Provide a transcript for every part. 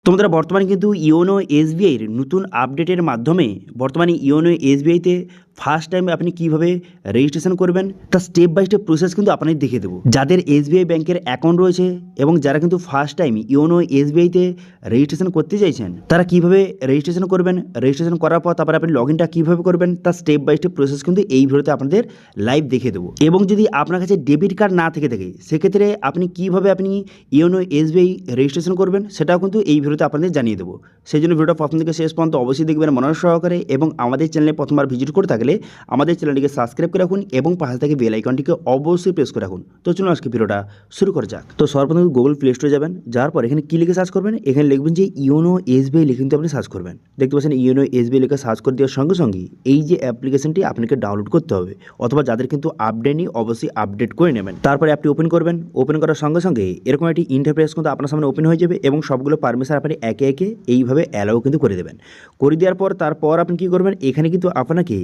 তোমরা বর্তমানে কিন্তু ইওনো এসবিআইয়ের নতুন আপডেটের মাধ্যমে বর্তমানে ইওনো এসবিআইতে ফার্স্ট টাইম আপনি কীভাবে রেজিস্ট্রেশন করবেন তার স্টেপ বাই স্টেপ প্রসেস কিন্তু আপনাদের দেখিয়ে দেবো। যাদের এসবিআই ব্যাংকের অ্যাকাউন্ট রয়েছে এবং যারা কিন্তু ফার্স্ট টাইম ইওনো এসবিআইতে রেজিস্ট্রেশন করতে চাইছেন তারা কীভাবে রেজিস্ট্রেশন করবেন, রেজিস্ট্রেশন করার পর তারপরে আপনি লগ ইনটা কীভাবে করবেন তার স্টেপ বাই স্টেপ প্রসেস কিন্তু এই ভিডিওতে আপনাদের লাইভ দেখিয়ে দেবো। এবং যদি আপনার কাছে ডেবিট কার্ড না থেকে থাকে সেক্ষেত্রে আপনি কীভাবে আপনি ইওনো এসবিআই রেজিস্ট্রেশন করবেন সেটাও কিন্তু এই ভিডিওতে আপনাদের জানিয়ে দেবো। সেই জন্য ভিডিওটা প্রথম থেকে শেষ পর্যন্ত অবশ্যই দেখবেন মনোযোগ সহকারে, এবং আমাদের চ্যানেলে প্রথমবার ভিজিট করে থাকলে আমাদের চ্যানেলটিকে সাবস্ক্রাইব করে রাখুন এবং পাশে থেকে বেল আইকনটিকে অবশ্যই প্রেস করে রাখুন। তো চলুন আজকে ভিডিওটা শুরু করা যাক। তো সর্বপ্রথম গুগল প্লে স্টোরে যাবেন, যাওয়ার পর এখানে কী লিখে সার্চ করবেন, এখানে লিখবেন যে ইওনো এসবিআই লিখে কিন্তু আপনি সার্চ করবেন। দেখতে পাচ্ছেন ইওনো এসবিআই লিখে সার্চ করে দেওয়ার সঙ্গে সঙ্গে এই যে অ্যাপ্লিকেশনটি আপনাকে ডাউনলোড করতে হবে, অথবা যাদের কিন্তু আপডেট নেই অবশ্যই আপডেট করে নেবেন। তারপরে অ্যাপটি ওপেন করবেন, ওপেন করার সঙ্গে সঙ্গে এরকম একটি ইন্টারফেস কিন্তু আপনার সামনে ওপেন হয়ে যাবে এবং সবগুলো পারমিশন আপনি একে একে এইভাবে অ্যালাউ কিন্তু করে দেবেন। করে দেওয়ার পর তারপর আপনি কী করবেন, এখানে কিন্তু আপনাকে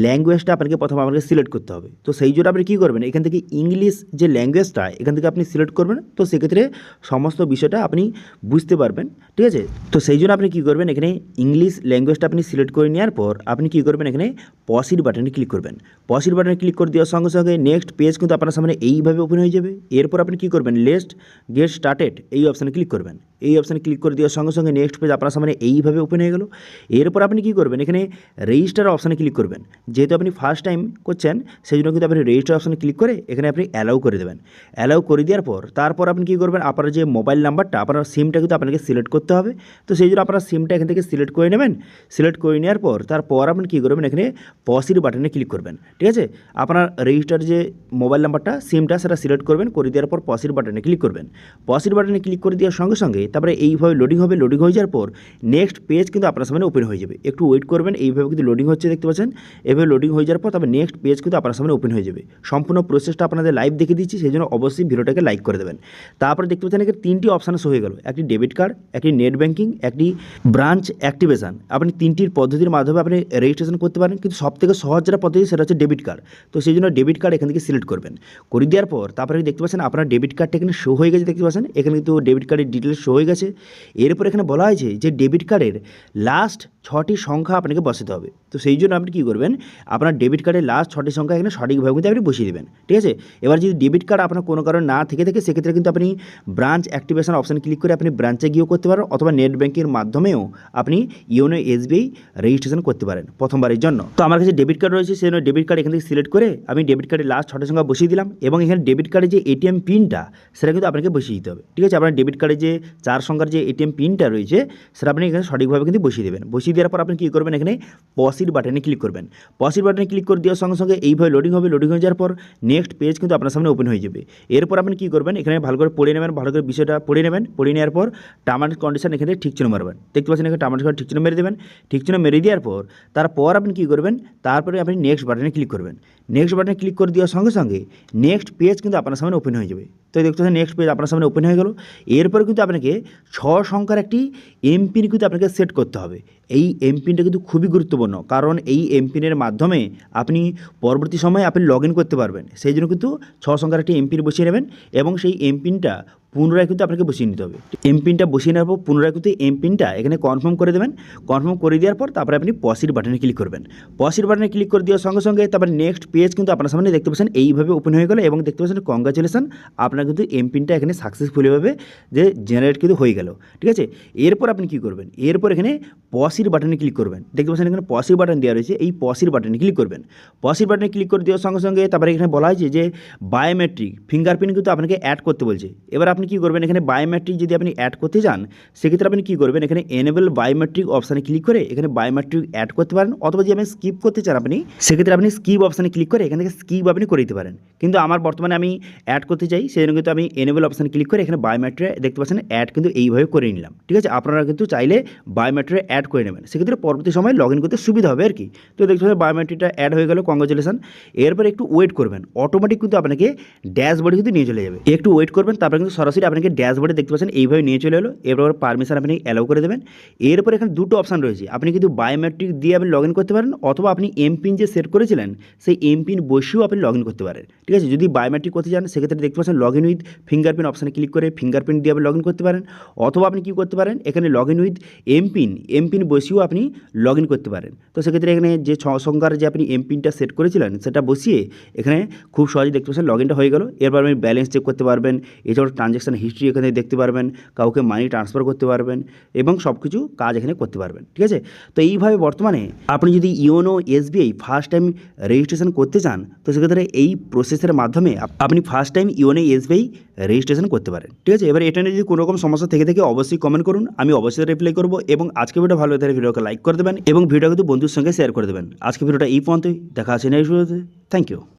ল্যাঙ্গুয়েজটা আপনাকে প্রথমে সিলেক্ট করতে হবে। তো সেই জন্য আপনি কী করবেন, এখান থেকে ইংলিশ যে ল্যাঙ্গুয়েজটা এখান থেকে আপনি সিলেক্ট করবেন। তো সেক্ষেত্রে সমস্ত বিষয়টা আপনি বুঝতে পারবেন, ঠিক আছে। তো সেই জন্য আপনি কী করবেন, এখানে ইংলিশ ল্যাঙ্গুয়েজটা আপনি সিলেক্ট করে নেওয়ার পর আপনি কী করবেন, এখানে পসিড বাটনে ক্লিক করবেন। পসিড বাটনে ক্লিক করে দেওয়ার সঙ্গে সঙ্গে নেক্সট পেজ কিন্তু আপনার সামনে এইভাবে ওপেন হয়ে যাবে। এরপর আপনি কী করবেন, লেটস গেট স্টার্টেড এই অপশানে ক্লিক করবেন। এই অপশানে ক্লিক করে দেওয়ার সঙ্গে সঙ্গে নেক্সট পেজ আপনার সামনে এইভাবে ওপেন হয়ে গেল। এরপর আপনি কী করবেন, এখানে রেজিস্টার অপশানে ক্লিক করবেন। যেহেতু আপনি ফার্স্ট টাইম করছেন সেই জন্য কিন্তু আপনি রেজিস্টার অপশানে ক্লিক করে এখানে আপনি অ্যালাউ করে দেবেন। অ্যালাউ করে দেওয়ার পর তারপর আপনি কী করবেন, আপনার যে মোবাইল নাম্বারটা আপনার সিমটা কিন্তু আপনাকে সিলেক্ট করতে হবে। তো সেই জন্য আপনার সিমটা এখান থেকে সিলেক্ট করে নেবেন। সিলেক্ট করে নেওয়ার পর তারপর আপনি কী করবেন, এখানে পসিড বাটনে ক্লিক করবেন, ঠিক আছে। আপনার রেজিস্টার যে মোবাইল নাম্বারটা সিমটা সেটা সিলেক্ট করবেন, করে দেওয়ার পর পসিড বাটনে ক্লিক করবেন। পসিড বাটনে ক্লিক করে দেওয়ার সঙ্গে সঙ্গে তারপরে এইভাবে লোডিং হবে। লোডিং হয়ে যাওয়ার পর নেক্সট পেজ কিন্তু আপনার সামনে ওপেন হয়ে যাবে। একটু ওয়েট করবেন, এইভাবে কিন্তু লোডিং হচ্ছে দেখতে পাচ্ছেন। এভাবে লোডিং হয়ে যাওয়ার পর তবে নেক্সট পেজ কিন্তু আপনার সামনে ওপেন হয়ে যাবে। সম্পূর্ণ প্রসেসটা আপনাদের লাইভ দেখে দিচ্ছি, সেই জন্য অবশ্যই ভিডিওটাকে লাইক করে দেবেন। তারপরে দেখতে পাচ্ছেন এখানে তিনটি অপশান শো হয়ে গেল, একটি ডেবিট কার্ড, একটি নেট ব্যাঙ্কিং, একটি ব্রাঞ্চ অ্যাক্টিভেশন। আপনি তিনটির পদ্ধতির মাধ্যমে আপনি রেজিস্ট্রেশন করতে পারেন, কিন্তু সবথেকে সহজ যেটা পদ্ধতি সেটা হচ্ছে ডেবিট কার্ড। তো সেই জন্য ডেবিট কার্ড এখান থেকে সিলেক্ট করবেন। করে দেওয়ার পর তারপরে দেখতে পাচ্ছেন আপনার ডেবিট কার্ডটা এখানে শো হয়ে গেছে, দেখতে পাচ্ছেন এখানে কিন্তু ডেবিট কার্ডের ডিটেলস শো হয়ে গেছে। এরপর এখানে বলা হয়েছে যে ডেবিট কার্ডের লাস্ট 6টি সংখ্যা আপনাকে বসাতে হবে। তো সেই জন্য আপনি কী করবেন, আপনার ডেবিট কার্ডের লাস্ট 6টি সংখ্যা এখানে সঠিকভাবে কিন্তু আপনি বসিয়ে দেবেন, ঠিক আছে। এবার যদি ডেবিট কার্ড আপনার কোনো কারণে না থেকে থাকে সেক্ষেত্রে কিন্তু আপনি ব্রাঞ্চ অ্যাক্টিভেশন অপশানে ক্লিক করে আপনি ব্রাঞ্চে গিয়েও করতে পারেন, অথবা নেট ব্যাঙ্কের মাধ্যমেও আপনি ইওনো এসবিআই রেজিস্ট্রেশন করতে পারেন প্রথমবারের জন্য। তো আমার কাছে ডেবিট কার্ড রয়েছে, সেই জন্য ডেবিট কার্ড এখান থেকে সিলেক্ট করে আমি ডেবিট কার্ডের লাস্ট 6টি সংখ্যা বসিয়ে দিলাম, এবং এখানে ডেবিট কার্ডের যে এটিএম পিনটা সেটা কিন্তু আপনাকে বসিয়ে দিতে হবে, ঠিক আছে। আপনার ডেবিট কার্ডের যে 4 সংখ্যার যে এটিএম পিনটা রয়েছে সেটা আপনি এখানে সঠিকভাবে কিন্তু বসিয়ে দেবেন। বসিয়ে দেওয়ার পর আপনি কী করবেন, এখানে পসিড বাটনে ক্লিক করবেন। পসিড বাটনে ক্লিক করে দেওয়ার সঙ্গে সঙ্গে এইভাবে লোডিং হবে। লোডিং হয়ে যাওয়ার পর নেক্সট পেজ কিন্তু আপনার সামনে ওপেন হয়ে যাবে। এরপর আপনি কী করবেন, এখানে ভালো করে পড়ে নেবেন, ভালো করে বিষয়টা পড়ে নেবেন। পড়ে নেওয়ার পর টার্ম অ্যান্ড কন্ডিশন এখানে ঠিক চিহ্ন মারবেন, দেখতে পাচ্ছেন এখানে টার্ম অ্যান্ড কন্ডিশন ঠিক চিহ্ন মেরে দেবেন। ঠিক চিহ্ন মেরে দেওয়ার পর তারপর আপনি কী করবেন, তারপরে আপনি নেক্সট বাটনে ক্লিক করবেন। নেক্সট বাটনে ক্লিক করে দেওয়ার সঙ্গে সঙ্গে নেক্সট পেজ কিন্তু আপনার সামনে ওপেন হয়ে যাবে। তো দেখতে পাচ্ছেন নেক্সট পেজ আপনার সামনে ওপেন হয়ে গেল। এরপর কিন্তু আপনাকে 6 সংখ্যার একটি এমপিন কিন্তু আপনাকে সেট করতে হবে। এই এমপিনটা কিন্তু খুবই গুরুত্বপূর্ণ, কারণ এই এমপিনের মাধ্যমে আপনি পরবর্তী সময়ে আপনি লগ ইন করতে পারবেন। সেই জন্য কিন্তু 6 সংখ্যার একটি এমপিন বসিয়ে নেবেন, এবং সেই এমপিনটা পুনরায় কিন্তু আপনাকে বসিয়ে নিতে হবে। এমপিনটা বসিয়ে নেওয়ার পর পুনরায় কিন্তু এমপিনটা এখানে কনফার্ম করে দেবেন। কনফার্ম করে দেওয়ার পর তারপরে আপনি পসিড বাটনে ক্লিক করবেন। পসিড বাটনে ক্লিক করে দেওয়ার সঙ্গে সঙ্গে তারপরে নেক্সট পেজ কিন্তু আপনার সামনে দেখতে পাচ্ছেন এইভাবে ওপেন হয়ে গেল, এবং দেখতে পাচ্ছেন কংগ্রাচুলেশন, আপনার কিন্তু এমপিনটা এখানে সাকসেসফুলিভাবে যে জেনারেট কিন্তু হয়ে গেল, ঠিক আছে। এরপর আপনি কী করবেন, এরপর এখানে পসিড বাটনে ক্লিক করবেন। দেখতে পাচ্ছেন এখানে পসিড বাটন দেওয়া রয়েছে, এই পসিড বাটনে ক্লিক করবেন। পসিড বাটনে ক্লিক করে দেওয়ার সঙ্গে সঙ্গে তারপরে এখানে বলা হয়েছে যে বায়োমেট্রিক ফিঙ্গারপ্রিন্ট কিন্তু আপনাকে অ্যাড করতে বলছে। এবার আপনি কী করবেন, এখানে বায়োমেট্রিক যদি আপনি অ্যাড করতে চান সেক্ষেত্রে আপনি কী করবেন, এখানে এনেবল বায়োমেট্রিক অপশানে ক্লিক করে এখানে বায়োমেট্রিক অ্যাড করতে পারেন, অথবা যদি আপনি স্কিপ করতে চান আপনি সেক্ষেত্রে আপনি স্কিপ অপশানে ক্লিক করে এখান থেকে স্কিপ আপনি করে দিতে পারেন। কিন্তু আমার বর্তমানে আমি অ্যাড করতে চাই, সেই জন্য কিন্তু আমি এনেবল অপশানে ক্লিক করে এখানে বায়োমেট্রিক দেখতে পাচ্ছেন অ্যাড কিন্তু এইভাবে করে নিলাম, ঠিক আছে। আপনারা কিন্তু চাইলে বায়োমেট্রিক অ্যাড করে নেবেন, সেক্ষেত্রে পরবর্তী সময় লগ ইন করতে সুবিধা হবে আর কি। তো দেখতে পাচ্ছেন বায়োমেট্রিকটা অ্যাড হয়ে গেল, কংগ্রাচুলেশন। এরপর একটু ওয়েট করবেন, অটোমেটিক কিন্তু আপনাকে ড্যাশবোর্ডে কিন্তু নিয়ে চলে যাবে। একটু ওয়েট করবেন, তারপরে কিন্তু সরাসরি সরাসরি আপনাকে ড্যাশবোর্ডে দেখতে পাচ্ছেন এইভাবে নিয়ে চলে এলো। এরপর পারমিশন আপনি অ্যালাউ করে দেবেন। এরপর এখানে দুটো অপশান রয়েছে, আপনি কিন্তু বায়োমেট্রিক দিয়ে আপনি লগ ইন করতে পারেন, অথবা আপনি এমপিন যে সেট করেছিলেন সেই এমপিন বসিয়েও আপনি লগ ইন করতে পারেন। ঠিক আছে, যদি বায়োমেট্রিক করতে চান সেক্ষেত্রে দেখতে পাচ্ছেন লগ ইন উইথ ফিঙ্গারপ্রিন্ট অপশানে ক্লিক করে ফিঙ্গারপ্রিন্ট দিয়ে আপনি লগ ইন করতে পারেন, অথবা আপনি কী করতে পারেন এখানে লগ ইন উইথ এমপিন বসিয়েও আপনি লগ ইন করতে পারেন। তো সেক্ষেত্রে এখানে যে 6 সংখ্যার যে আপনি এমপিনটা সেট করেছিলেন সেটা বসিয়ে এখানে খুব সহজে দেখতে পাচ্ছেন লগ ইনটা হয়ে গেল। এরপর আপনি ব্যালেন্স চেক করতে পারবেন, এছাড়াও ট্রানজ্যাকশান হিস্ট্রি এখানে দেখতে পারবেন, কাউকে মানি ট্রান্সফার করতে পারবেন এবং সব কিছু কাজ এখানে করতে পারবেন। ঠিক আছে, তো এইভাবে বর্তমানে আপনি যদি YONO SBI first time registration করতে চান তো সেক্ষেত্রে এই প্রসেসের মাধ্যমে আপনি first time YONO SBI registration করতে পারেন। ঠিক আছে, এবার এটা নিয়ে যদি কোনো রকম সমস্যা থেকে থাকে অবশ্যই কমেন্ট করুন, আমি অবশ্যই রিপ্লাই করবো। এবং আজকে ভিডিও ভালো হয়ে ভিডিওকে লাইক করে দেবেন এবং ভিডিও কিন্তু বন্ধুর সঙ্গে শেয়ার করে দেবেন। আজকে ভিডিওটা এই পর্যন্তই, দেখা আছে নেক্সট ভিডিওতে। Thank you.